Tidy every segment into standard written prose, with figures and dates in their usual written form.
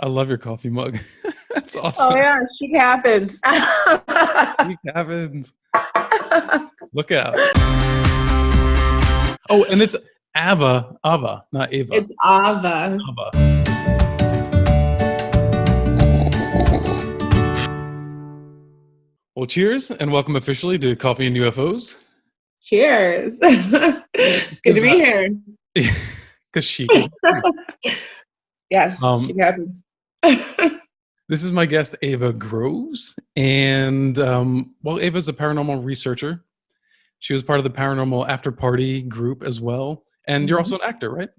I love your coffee mug. That's Oh awesome. yeah, Chic happens. It happens. Look out. Oh, and it's Ava, not Ava. It's Ava. Ava. Well, cheers and welcome officially to Coffee and UFOs. Cheers. It's good to be here. Because Chic is. Yes, Chic happens. This is my guest, Ava Groves. And, Ava's a paranormal researcher. She was part of the Paranormal After Party group as well. And you're also an actor, right?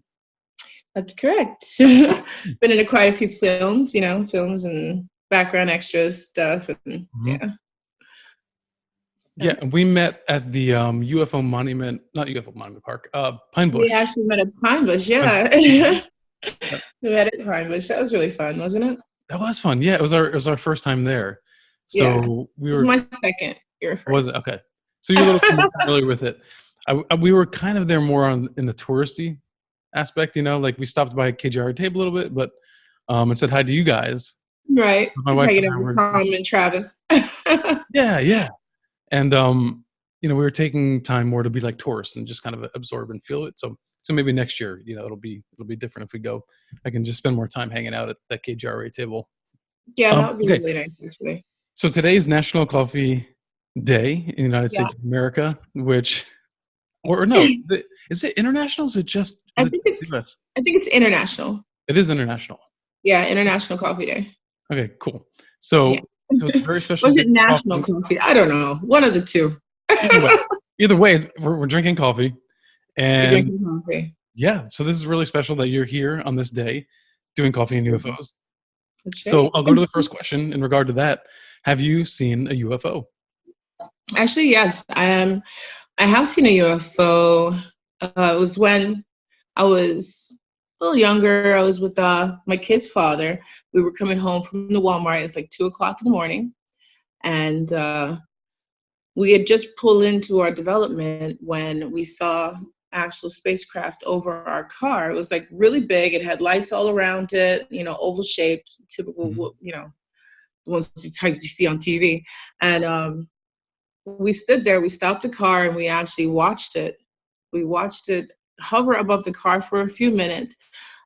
That's correct. Been in quite a few films, films and background extras stuff. And, yeah. Yeah, we met at the UFO Monument, not UFO Monument Park, Pine Bush. We actually met at Pine Bush, yeah. We met at Pine Bush. That was really fun, wasn't it? That was fun. Yeah, it was our first time there. So yeah. we were. It was my second. Your first. Was it? Okay. So you're a little familiar with it. We were kind of there more in the touristy aspect, like we stopped by KGR tape a little bit, but and said hi to you guys. Right. My wife hanging out with Tom and Travis. Yeah. And we were taking time more to be like tourists and just kind of absorb and feel it. So maybe next year, it'll be different if we go. I can just spend more time hanging out at that KGRA table. Yeah, that would be really nice actually. So today is National Coffee Day in the United States of America, which, or no, is it international? Is it just? I think it's international. It is international. Yeah, International Coffee Day. Okay, cool. So it's very special. Was it National Coffee? I don't know. One of the two. Either way, we're drinking coffee. And we're drinking coffee. Yeah, so this is really special that you're here on this day doing Coffee and UFOs. That's so I'll go to the first question in regard to that. Have you seen a UFO? Actually, yes. I have seen a UFO. It was when I was a little younger. I was with my kid's father. We were coming home from the Walmart. It's like 2:00 in the morning. And we had just pulled into our development when we saw actual spacecraft over our car. It was like really big. It had lights all around it, oval shaped, typical, the ones you see on TV. And we stood there, we stopped the car, and we actually watched it. We watched it hover above the car for a few minutes,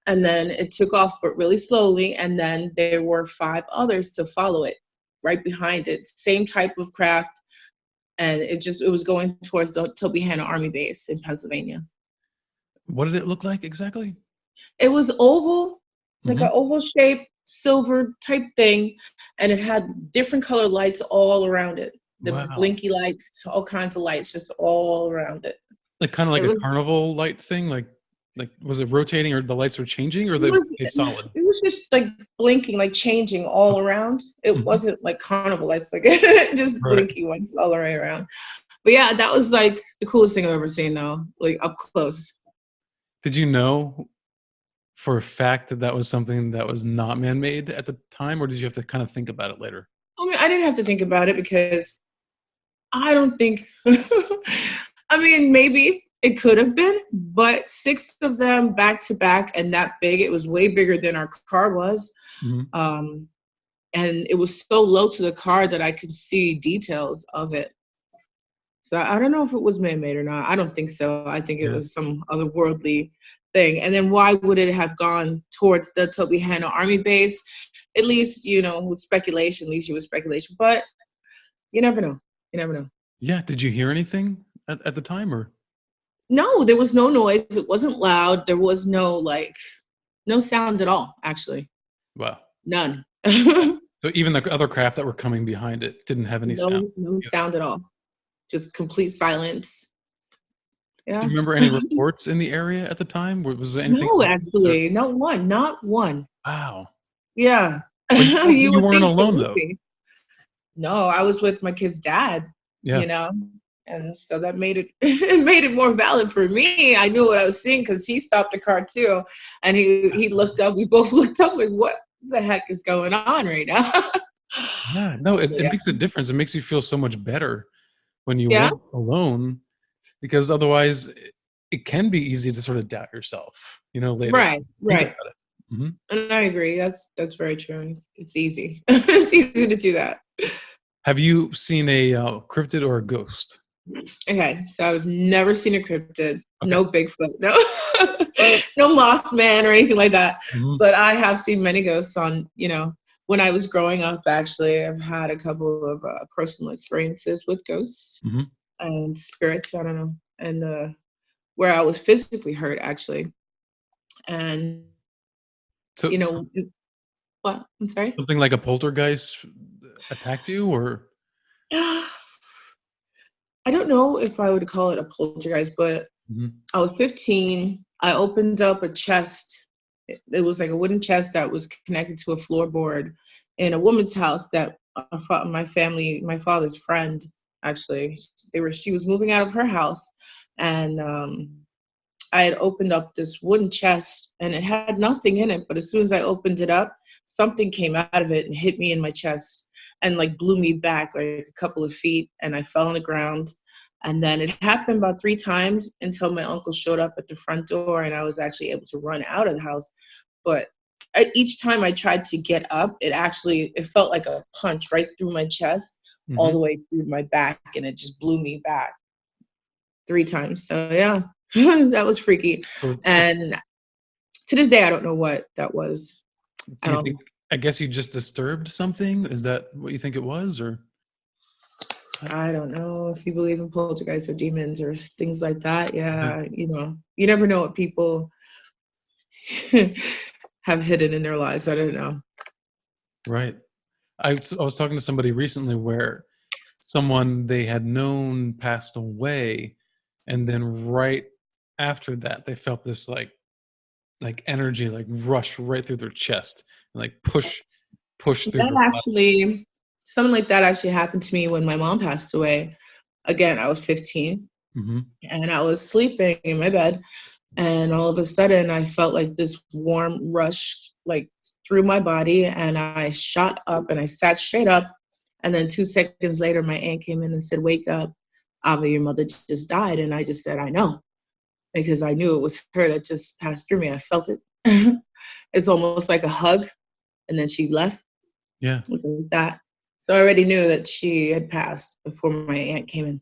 and then it took off, but really slowly. And then there were 5 others to follow it right behind it. Same type of craft. And it was going towards the Tobyhanna Army Base in Pennsylvania. What did it look like exactly? It was oval, like an oval shape, silver type thing. And it had different colored lights all around it. The blinky lights, all kinds of lights, just all around it. Like kind of like a carnival light thing? Like was it rotating or the lights were changing or they were solid? It was just like blinking, like changing all around. It wasn't like carnival lights, like just blinky ones all the way around. But yeah, that was like the coolest thing I've ever seen though, like up close. Did you know for a fact that was something that was not man-made at the time, or did you have to kind of think about it later? I mean, I didn't have to think about it because I don't think, I mean, maybe it could have been, but 6 of them back to back and that big, it was way bigger than our car was. And it was so low to the car that I could see details of it. So I don't know if it was man-made or not. I don't think so. I think it was some otherworldly thing. And then why would it have gone towards the Tobyhanna Army Base? At least, with speculation, leaves you with speculation. But you never know. You never know. Yeah. Did you hear anything at the time or? No, there was no noise. It wasn't loud. There was no sound at all, actually. Wow. None. So even the other craft that were coming behind it didn't have any sound? No sound at all. Just complete silence. Yeah. Do you remember any reports in the area at the time? Was there anything? No, actually. Not one. Wow. Yeah. You weren't alone, though. No, I was with my kid's dad, and so that made it more valid for me. I knew what I was seeing because he stopped the car too, and he looked up. We both looked up like, what the heck is going on right now? Yeah, no, it makes a difference. It makes you feel so much better when you weren't alone, because otherwise it can be easy to sort of doubt yourself, later. Right. Hmm. And I agree. That's very true. It's easy. It's easy to do that. Have you seen a cryptid or a ghost? Okay, so I've never seen a cryptid, Okay. no Bigfoot, no, no Mothman or anything like that. Hmm. But I have seen many ghosts on, when I was growing up. Actually, I've had a couple of personal experiences with ghosts Hmm. and spirits. I don't know, and where I was physically hurt, actually, and So, you know, what? I'm sorry. something like a poltergeist attacked you, or? I don't know if I would call it a poltergeist, but Mhm. I was 15. I opened up a chest. It was like a wooden chest that was connected to a floorboard in a woman's house that my father's friend, actually, she was moving out of her house, and I had opened up this wooden chest, and it had nothing in it. But as soon as I opened it up, something came out of it and hit me in my chest and like blew me back like a couple of feet, and I fell on the ground. And then it happened about 3 times until my uncle showed up at the front door, and I was actually able to run out of the house. But each time I tried to get up, it felt like a punch right through my chest, all Mhm. the way through my back, and it just blew me back 3 times. So yeah, that was freaky. So, And to this day, I don't know what that was do at you all. think? I guess you just disturbed something. Is that what you think it was, or? I don't know if you believe in poltergeists or demons or things like that. Yeah. Yeah, you never know what people have hidden in their lives. I don't know. Right. I was talking to somebody recently where someone they had known passed away, and then right after that, they felt this like energy like rush right through their chest and like push through That their body. actually, something like that actually happened to me when my mom passed away. Again, I was 15 Hmm. and I was sleeping in my bed, and all of a sudden I felt like this warm rush like through my body, and I shot up and I sat straight up, and then 2 seconds later my aunt came in and said, "Wake up, Ava, your mother just died." And I just said, "I know," because I knew it was her that just passed through me. I felt it. It's almost like a hug, and then she left. Yeah. It was like that. So I already knew that she had passed before my aunt came in.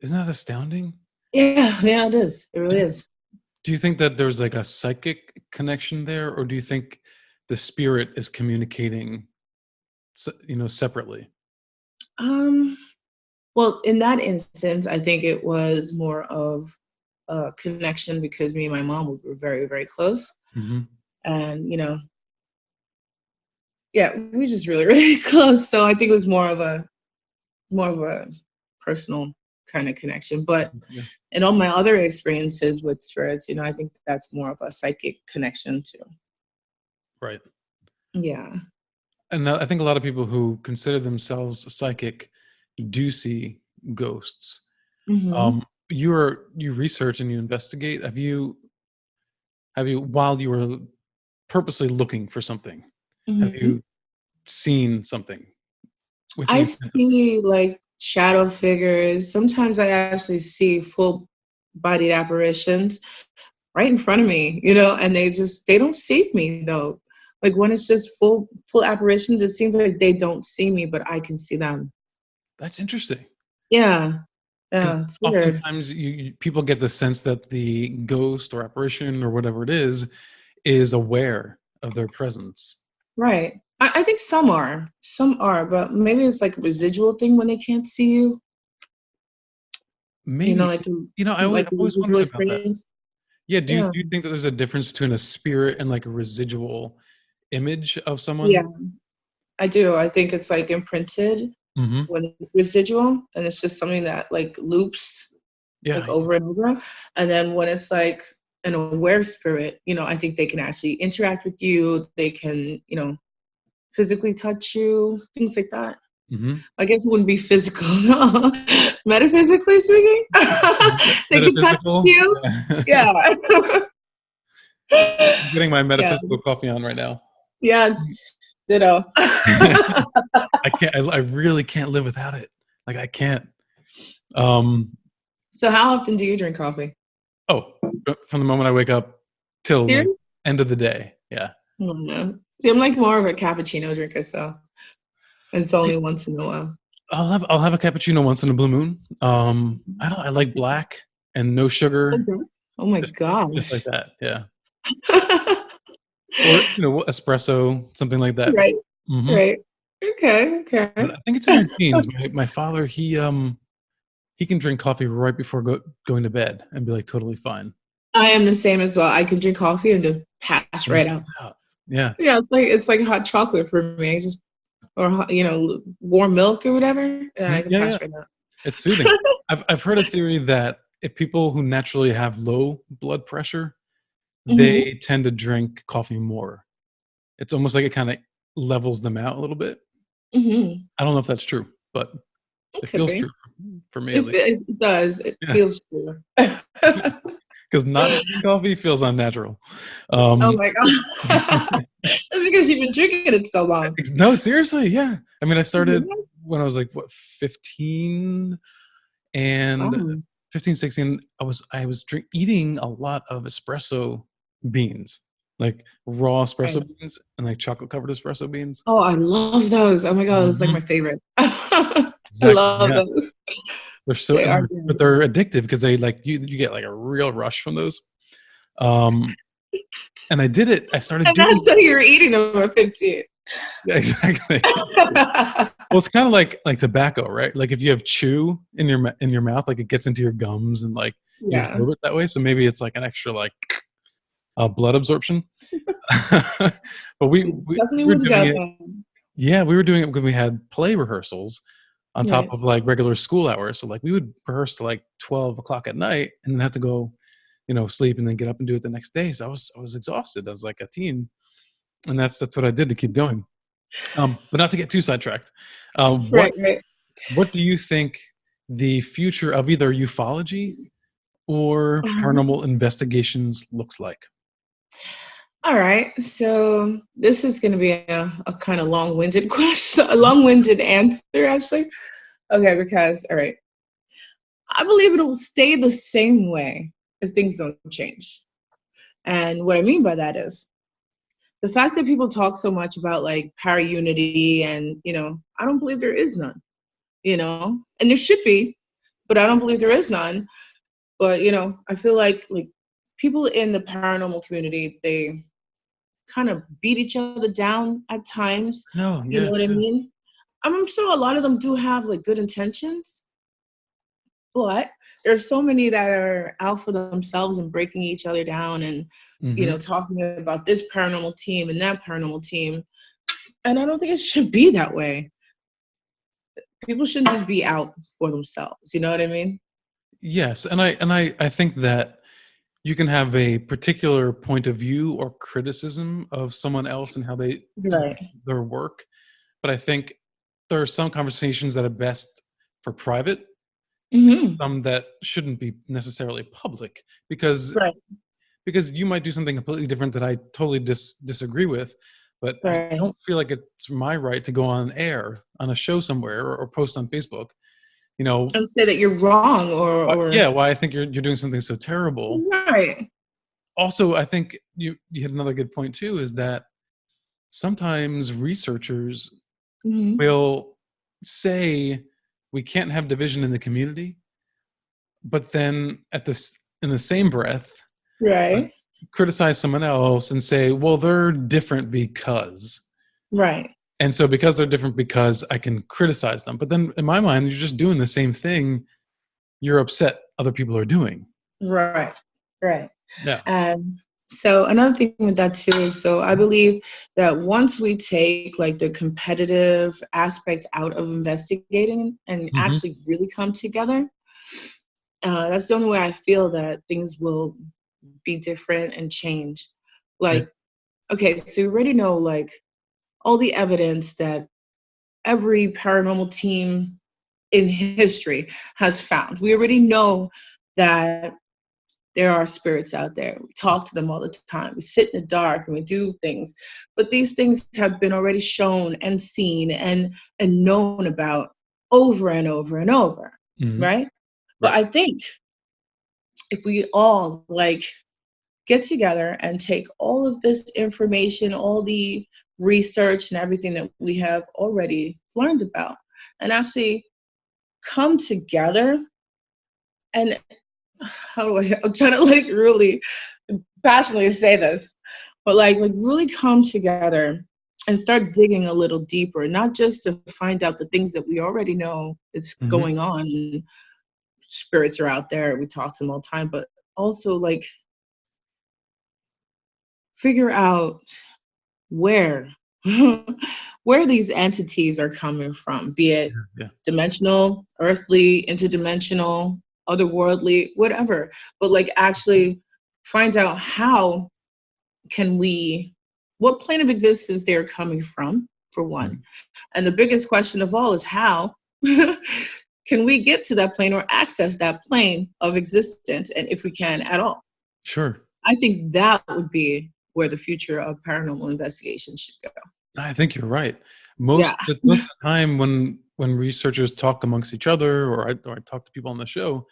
Isn't that astounding? Yeah, yeah, it is. It Do, really is. do you think that there's like a psychic connection there, or do you think the spirit is communicating, separately? Um, well, in that instance, I think it was more of a connection because me and my mom were very, very close. Hmm. And, yeah, we were just really, really close. So I think it was more of a personal kind of connection. But Yeah. in all my other experiences with spirits, I think that's more of a psychic connection too. Right. Yeah. And I think a lot of people who consider themselves psychic do see ghosts. Hmm. You research and you investigate. Have you while you were purposely looking for something, have Hmm. you seen something with the I intent of? see like shadow figures. Sometimes I actually see full bodied apparitions right in front of me, and they don't see me though. Like when it's just full apparitions, it seems like they don't see me, but I can see them. That's interesting Yeah, because yeah, it's weird. oftentimes people get the sense that the ghost or apparition or whatever it is aware of their presence. Right. I think some are, but maybe it's like a residual thing when they can't see you. Maybe, Like I've like a always residual wondered about that. experience. Yeah, do you Yeah, do you think that there's a difference between a spirit and like a residual image of someone? yeah, I do. I think it's like imprinted Hmm. when it's residual, and it's just something that like loops Yeah. like over and over. And then when it's like an aware spirit, I think they can actually interact with you. They can, physically touch you, things like that. Hmm. I guess it wouldn't be physical, no. Metaphysically speaking, they can touch Metaphysical. you. Yeah. Yeah. I'm getting my Yeah. metaphysical coffee on right now. Yeah. Ditto. I can't. I really can't live without it. Like I can't. Um. So how often do you drink coffee? Oh, from the moment I wake up till like Serious? end of the day. Yeah. I don't know. See, I'm like more of a cappuccino drinker, so it's I, only once in a while. I'll have a cappuccino once in a blue moon. I like black and no sugar, Okay. Oh my just like gosh. that. Yeah. Or espresso, something like that. Right, Hmm. right. Okay, But okay. I think it's in our genes. My father, he can drink coffee right before going to bed and be like totally fine. I am the same as well. I can drink coffee and just pass right out. Lights out. Yeah. Yeah, it's like hot chocolate for me. It's just or warm milk or whatever, and I can Yeah, yeah. pass right out. It's soothing. I've heard a theory that if people who naturally have low blood pressure, Hmm. they tend to drink coffee more. It's almost like it kind of levels them out a little bit. Hmm. I don't know if that's true, but It it could feels be. true for me at least. It does. It Yeah, feels true. because not drinking coffee feels unnatural. Oh Um, my god. That's because you've been drinking it so long. no, seriously, yeah. I mean, I started Mhm. when I was like 15 and Wow. 15, 16. I was eating a lot of espresso beans, like raw espresso Right. beans and like chocolate covered espresso beans. Oh, I love those. Oh my god, those like Hmm. my favorite. I Exactly. love Yeah, those. they're so, They are but good. they're addictive because they like you get like a real rush from those. Um, and I did it. I started And doing that's why you were eating them at 15. yeah, exactly. Well, it's kind of like tobacco, right? Like if you have chew in your mouth, like it gets into your gums and like you Yeah. absorb it that way. So maybe it's like an extra like blood absorption. But we, You we definitely we were wouldn't doing doubt it. that. Yeah, we were doing it because we had play rehearsals on top Right. of like regular school hours. So like we would rehearse to like 12 o'clock at night and then have to go, sleep and then get up and do it the next day. So I was exhausted as like a teen, and that's what I did to keep going. But not to get too sidetracked. What Right, right. what do you think the future of either ufology or Uh-huh. paranormal investigations looks like? All right. So this is going to be a kind of long-winded question, a long-winded answer, actually. Okay, because, all right. I believe it'll stay the same way if things don't change. And what I mean by that is the fact that people talk so much about like para unity and, I don't believe there is none, and there should be, but I don't believe there is none. But, I feel like people in the paranormal community, they kind of beat each other down at times. No, You know yeah, what I yeah. mean? I'm sure a lot of them do have like good intentions, but there's so many that are out for themselves and breaking each other down and Hmm. talking about this paranormal team and that paranormal team. And I don't think it should be that way. People shouldn't just be out for themselves. You know what I mean? Yes, and I think that you can have a particular point of view or criticism of someone else and how they do Right. their work, but I think there are some conversations that are best for private, Hmm. some that shouldn't be necessarily public because Right. because you might do something completely different that I totally disagree with, but I Right. don't feel like it's my right to go on air on a show somewhere or post on Facebook. You know, And say that you're wrong or yeah, why I think you're doing something so terrible. right. Also, I think you had another good point too, is that sometimes researchers Hmm. will say we can't have division in the community, but then in the same breath uh, Right. criticize someone else and say, well, they're different because. Right. And so because they're different because I can criticize them. But then in my mind, you're just doing the same thing you're upset other people are doing. Right. Right. Yeah. And so another thing with that too is so I believe that once we take like the competitive aspect out of investigating and Hmm. actually really come together, that's the only way I feel that things will be different and change. Yeah. Like, okay, so you already know like all the evidence that every paranormal team in history has found. We already know that there are spirits out there. We talk to them all the time. We sit in the dark and we do things. But these things have been already shown and seen and known about over and over and over, Hmm. right? But Right. I think if we all like get together and take all of this information, all the research and everything that we have already learned about, and actually come together and I'm trying to like really passionately say this, but like really come together and start digging a little deeper, not just to find out the things that we already know is going on and spirits are out there, we talk to them all the time, but also like figure out where where these entities are coming from, be it dimensional, earthly, interdimensional, otherworldly, whatever, but like actually find out how can we, what plane of existence they're coming from, for one. And the biggest question of all is how can we get to that plane or access that plane of existence, and if we can at all. Sure. I think that would be where the future of paranormal investigation should go. I think you're right. Most of the time when researchers talk amongst each other, or I talk to people on the show,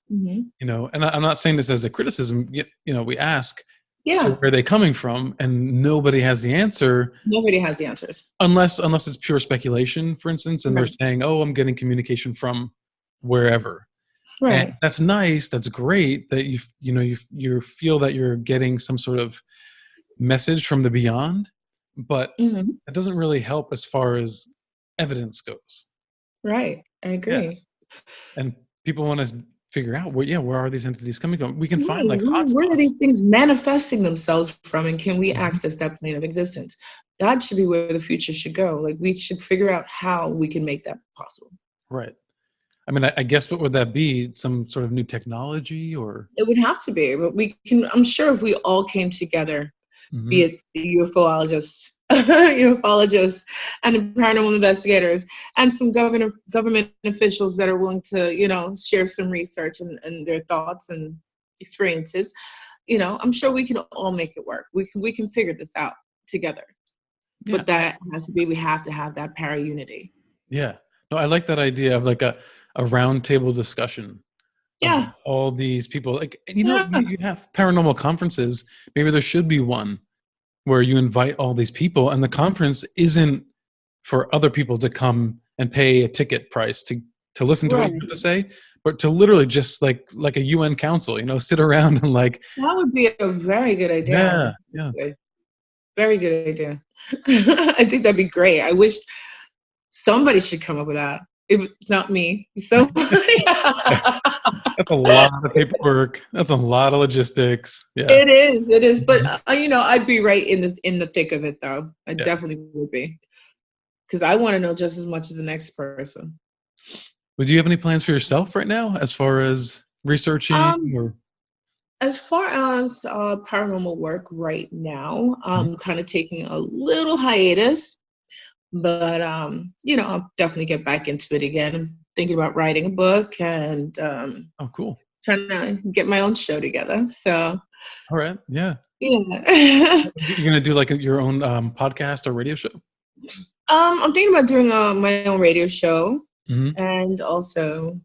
you know, and I'm not saying this as a criticism, you know, we ask, so where are they coming from? And nobody has the answer. Nobody has the answers. Unless it's pure speculation, for instance, and they're saying, oh, I'm getting communication from wherever. Right. And that's nice. That's great that you feel that you're getting some sort of message from the beyond, but it doesn't really help as far as evidence goes. Right. I agree. Yeah. And people want to figure out where are these entities coming from? We can find like hotspots. Where are these things manifesting themselves from, and can we access that plane of existence? That should be where the future should go. Like we should figure out how we can make that possible. Right. I mean, I guess what would that be? Some sort of new technology, or? It would have to be, but we can. I'm sure if we all came together, be it ufologists, and paranormal investigators, and some government officials that are willing to, share some research and their thoughts and experiences, I'm sure we can all make it work. We can figure this out together. Yeah. But that has to be, we have to have that para-unity. Yeah. No, I like that idea of like a round table discussion. Yeah. All these people, like, you have paranormal conferences. Maybe there should be one where you invite all these people, and the conference isn't for other people to come and pay a ticket price to listen to what you have to say, but to literally just like a UN council, sit around and like. That would be a very good idea. Yeah. Very good idea. I think that'd be great. I wish somebody should come up with that. If not me, somebody. That's a lot of paperwork. That's a lot of logistics. Yeah. It is. But I'd be right in the thick of it, though. I definitely would be, because I want to know just as much as the next person. Well, do you have any plans for yourself right now, as far as researching or? As far as paranormal work right now, I'm kind of taking a little hiatus. But, I'll definitely get back into it again. I'm thinking about writing a book and cool. Trying to get my own show together. So. All right. Yeah. Yeah. You're going to do like your own podcast or radio show? I'm thinking about doing my own radio show and also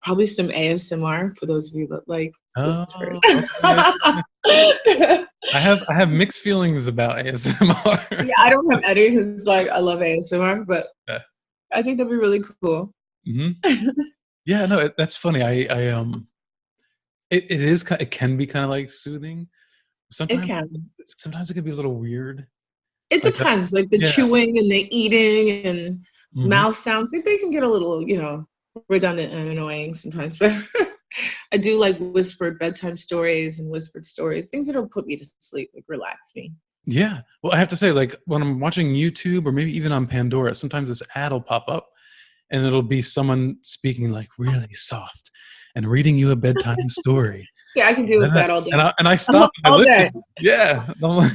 probably some ASMR for those of you that like listeners. I have mixed feelings about ASMR. Yeah, I don't have any because it's like I love ASMR, but I think that'd be really cool. Yeah, no, that's funny. It can be kind of like soothing. Sometimes it can be a little weird. It depends, like the chewing and the eating and mouth sounds. They can get a little, redundant and annoying sometimes, but I do like whispered bedtime stories and whispered stories, things that'll put me to sleep, like relax me. Yeah. Well, I have to say, like when I'm watching YouTube or maybe even on Pandora, sometimes this ad will pop up and it'll be someone speaking like really soft and reading you a bedtime story. Yeah, I can deal with that all day. And I stop. All day. Yeah. All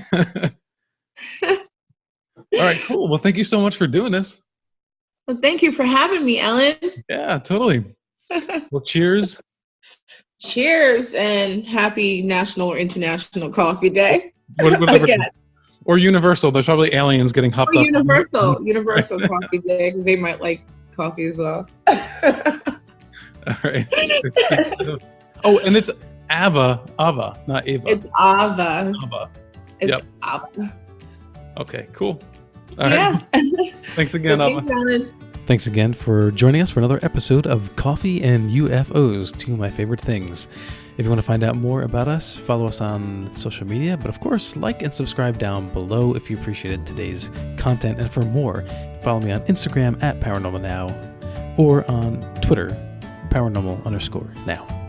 right, cool. Well, thank you so much for doing this. Well, thank you for having me, Ellen. Yeah, totally. Well, cheers. Cheers, and happy National or International Coffee Day. Or Universal. There's probably aliens getting hopped up. Universal Coffee Day, because they might like coffee as well. All right. Oh, and Ava, not Ava. It's Ava. Ava. It's Yep. Ava. Okay, cool. All Yeah. right. Thanks again, So Ava. thanks, Alan. Thanks again for joining us for another episode of Coffee and UFOs, two of my favorite things. If you want to find out more about us, follow us on social media, but of course, like and subscribe down below if you appreciated today's content. And for more, follow me on Instagram at ParanormalNow or on Twitter, paranormal_now.